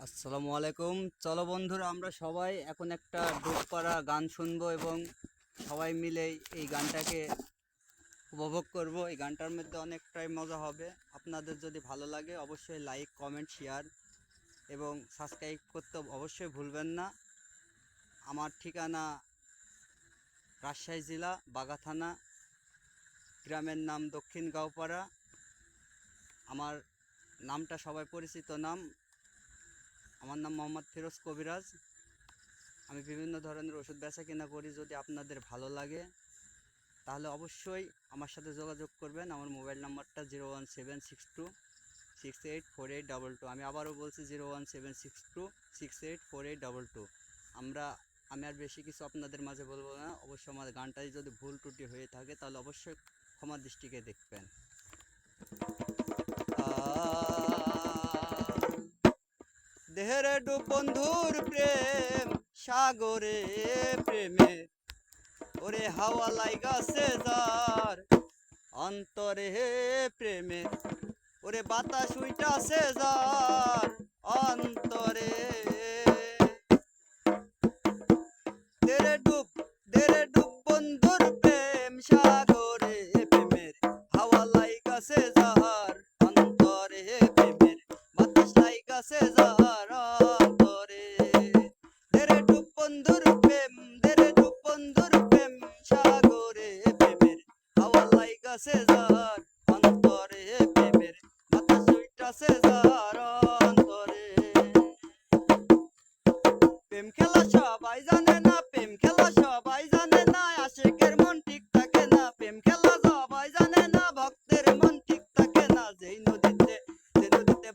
আসসালামু আলাইকুম। চলো বন্ধুরা, আমরা সবাই এখন একটা ডুব করা গান শুনবো এবং সবাই মিলে এই গানটাকে উপভোগ করব। এই গানটার মধ্যে অনেকটাই মজা হবে। আপনাদের যদি ভালো লাগে অবশ্যই লাইক, কমেন্ট, শেয়ার এবং সাবস্ক্রাইব করতে অবশ্যই ভুলবেন না। আমার ঠিকানা রাজশাহী জেলা বাগা থানা, গ্রামের নাম দক্ষিণ গাঁওপাড়া। আমার নামটা সবাই পরিচিত নাম। আমার নাম মোহাম্মদ ফিরোজ কবিরাজ। আমি বিভিন্ন ধরনের ওষুধ বেচাকেনা করি। যদি আপনাদের ভালো লাগে তাহলে অবশ্যই আমার সাথে যোগাযোগ করবেন। আমার মোবাইল নাম্বারটা 01762684822। আমি আবারও বলছি 01762684822। আমি আর বেশি কিছু আপনাদের মাঝে বলবো না। অবশ্যই আমার গানটাই যদি ভুল ত্রুটি হয়ে থাকে তাহলে অবশ্যই ক্ষমা দৃষ্টিকে দেখবেন। দেহেরে ডুব বন্ধুর প্রেম সাগরে প্রেমে, ওরে হাওয়া লাইগাছে যার অন্তরে প্রেমে, ওরে বাতাস উইটাছে যার অন্তরে। দেরে ডুব বন্ধুর প্রেম সাগরে প্রেমের, হাওয়া লাইগাছে যার অন্তরে প্রেমের, বাতাস লাইগাছে যার অন্তরে। দেরে ডুব বন্ধুর প্রেম, দেরে ডুব বন্ধুর প্রেম সাগরে প্রেমের, হাওয়া লাইগাছে যার অন্তরে প্রেমের, বাতাস উইটাছে যার অন্তরে। প্রেম খেলা সবাই জানে না, প্রেম খেলা সবাই জানে না, আশিকের মন ঠিক থাকে না। প্রেম খেলা সবাই জানে না, ভক্তের মন ঠিক থাকে না। যে নদীতে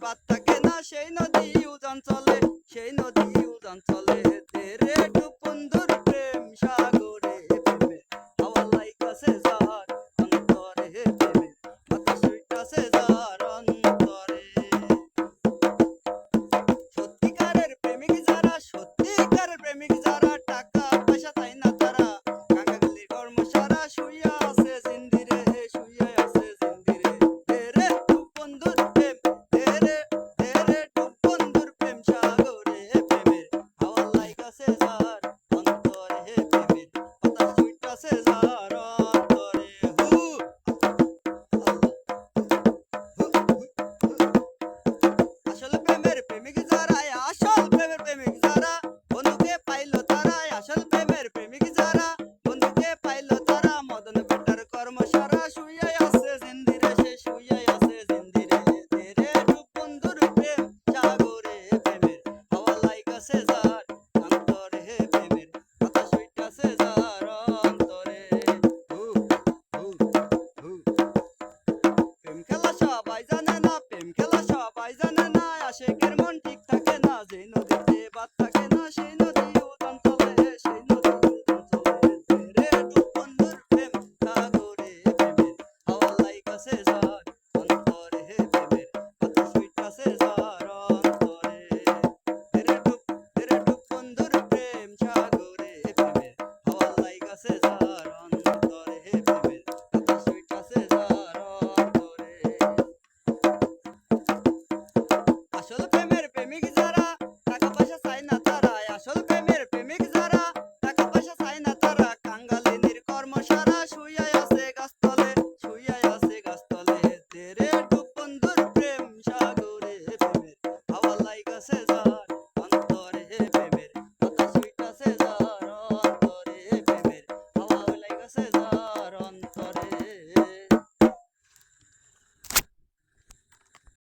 বাদ থাকে না, সেই নদী উজান চলে, সেই নদী উজান চলে। তেরে ডুব বন্ধুর প্রেম সাগরে প্রেমে, হাওয়া লাইগাছে যার অন্তরে প্রেমে, বাতাস উইটাছে যার অন্তরে। সত্যিকারের প্রেমিক যারা, সত্যিকারের প্রেমিক যারা, টাকা পয়সা চাই না তারা, কাঙ্গালির কর্ম সারা শুইয়া আছে জিন্দিরে, শুইয়া আছে জিন্দিরে। তেরে ডুব বন্ধুর প্রেম, তেরে তেরে ডুব বন্ধুর প্রেম সাগরে প্রেমের, হাওয়া লাইগাছে যার অন্তরে প্রেমের, বাতাস উইটাছে যার অন্তরে। আসল প্রেমের প্রেমিক যারা, আসল প্রেমের প্রেমিক যারা, বন্ধুকে পাইলো তারা। আসল প্রেমের প্রেমিক যারা, বন্ধুকে পাইলো তারা, মদন বেটার কর্ম সারা শুইয়াই আছে জিন্দিরে, সে শুইয়াই আছে জিন্দিরে। তেরে ডুব বন্ধুর প্রেম সাগরে প্রেমের, হাওয়া লাইগাছে যার অন্তরে প্রেমের, বাতাস উইটাছে যার অন্তরে। হু হু হু। প্রেম খেলা সবাই জানে না, প্রেম খেলা সবাই জানে না, আশিকের মন ঠিক থাকে না। যে নদীতে বাদ থাকে না, সেই